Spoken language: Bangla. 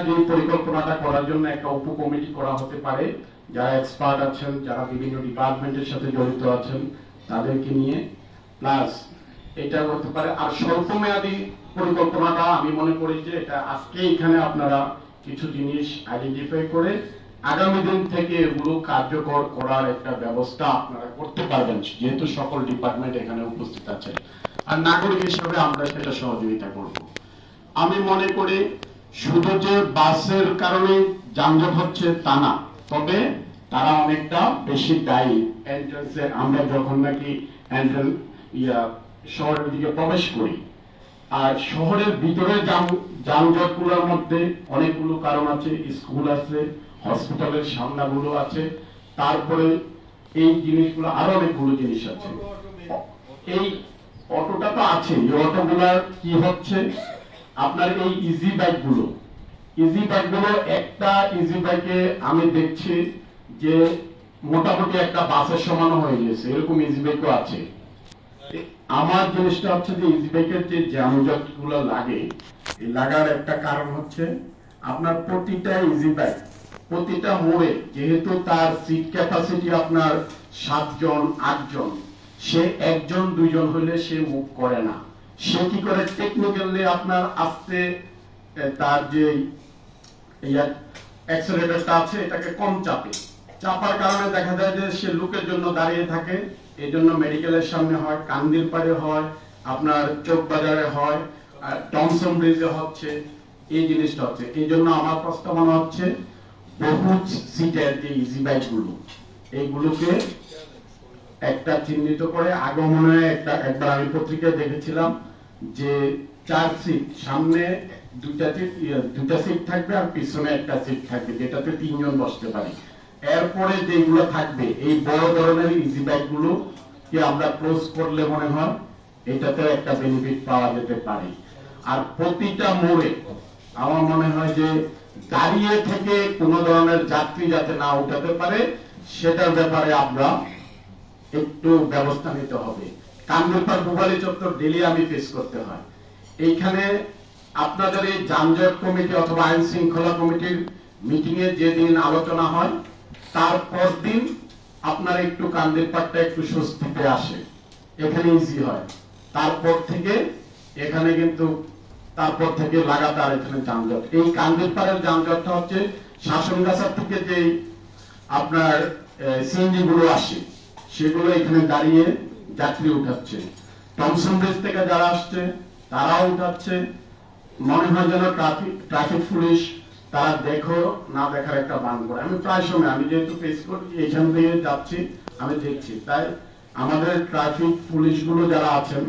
যে পরিকল্পনাটা করার জন্য একটা উপকমিটি করা হতে পারে, যারা এক্সপার্ট আছেন, যারা বিভিন্ন ডিপার্টমেন্টের সাথে জড়িত আছেন তাদেরকে নিয়ে, প্লাস এটা করতে পারে। আর স্বল্প মেয়াদী পরিকল্পনাটা আমি মনে করি যে এটা আজকে এখানে আপনারা কিছু জিনিস আইডেন্টিফাই করে আগামী দিন থেকে এগুলো কার্যকর করার একটা ব্যবস্থা আপনারা করতে পারবেন, যেহেতু সকল ডিপার্টমেন্ট এখানে উপস্থিত আছে। আর নাগরিক হিসেবে আমরা সেটা সহযোগিতা করব। আমি মনে করি শুধু যে বাসের কারণে যানজট হচ্ছে তা না, তবে তারা অনেকটা বেশি দায়ী। এন্ট্রান্সে আমরা যখন নাকি শহরের দিকে প্রবেশ করি, আর শহরের ভিতরে যানজট গুলোর মধ্যে অনেকগুলো কারণ আছে। স্কুল আছে, হসপিটালের সামনাগুলো আছে, তারপরে এই জিনিসগুলো আরো অনেকগুলো জিনিস আছে। এই অটোটা তো আছে, এই অটোগুলার কি হচ্ছে, আপনার এই ইজি বাইক গুলো একটা ইজি বাইকে আমি দেখছি যে মোটামুটি একটা বাসের সমান হয়ে গেছে, এরকম ইজি বাইকও আছে। আমার জিনিসটা হচ্ছে যে ইজি বাইকের যে যানজট গুলো লাগে, এই লাগার একটা কারণ হচ্ছে আপনার প্রতিটা ইজি বাইক প্রতিটা মোড়ে, যেহেতু তার সিট ক্যাপাসিটি আপনার 7 জন 8 জন, সে 1 জন 2 জন হইলে সে মুভ করে না। সে কি করে, টেকনিক্যালি আপনার আস্তে তার যে অ্যাক্সেলারেটরটা আছে এটাকে কম চাপার কারণে দেখা যায় যে সে লুকের জন্য দাঁড়িয়ে থাকে। এই জন্য মেডিকেলের সামনে হয়, কান্দির পাড়ে হয়, আপনার চোখ বাজারে হয়, টমসন ব্রিজে হচ্ছে, এই জিনিসটা হচ্ছে। এই জন্য আমার প্রস্তাবনা হচ্ছে বহু সিটের যে ইজি বাইক গুলো, এইগুলোকে একটা চিহ্নিত করে আগমনে একবার আমি পত্রিকায় দেখেছিলাম যে 4 সিট, সামনে দুটা সিট থাকবে আর পিছনে একটা সিট থাকবে, যেটাতে 3 জন বসতে পারে। এরপরে যেগুলো থাকবে এই বড় ধরনের ইজি বাইক গুলো কি আমরা ক্লোজ করলে মনে হয় এটাতে একটা বেনিফিট পাওয়া যেতে পারে। আর প্রতিটা মোড়ে আমার মনে হয় যে দাঁড়িয়ে থেকে কোনো ধরনের যাত্রী যাতে না উঠাতে পারে, সেটার ব্যাপারে আমরা একটু ব্যবস্থা নিতে হবে। কামরূপার ভূপালী চত্বর ডেলি আমি ফেস করতে হয়। এইখানে আপনাদের এই যানজট কমিটি অথবা আইন শৃঙ্খলা কমিটির মিটিং এ যেদিন আলোচনা হয়, তারপর দিন আপনার একটু কান্দির পাড়টা একটু স্বস্তিতে আসে, এখানে ইজি হয়। তারপর থেকে লাগাতার এখানে যানজট। এই কান্দির পাড়ের যানজটটা হচ্ছে শাসনগাছা থেকে যে আপনার সিএনজি গুলো আসে, সেগুলো এখানে দাঁড়িয়ে যাত্রী উঠাচ্ছে। টমসন ব্রিজ থেকে যারা আসছে তারাও উঠাচ্ছে। মনে হয় যেন ট্রাফিক পুলিশ তারা দেখো না দেখার একটা বান করে। আমি প্রায় সময়, আমি যেহেতু ফেস করি, এখান থেকে যাচ্ছি, আমি দেখছি। তাই আমাদের ট্রাফিক পুলিশ গুলো যারা আছেন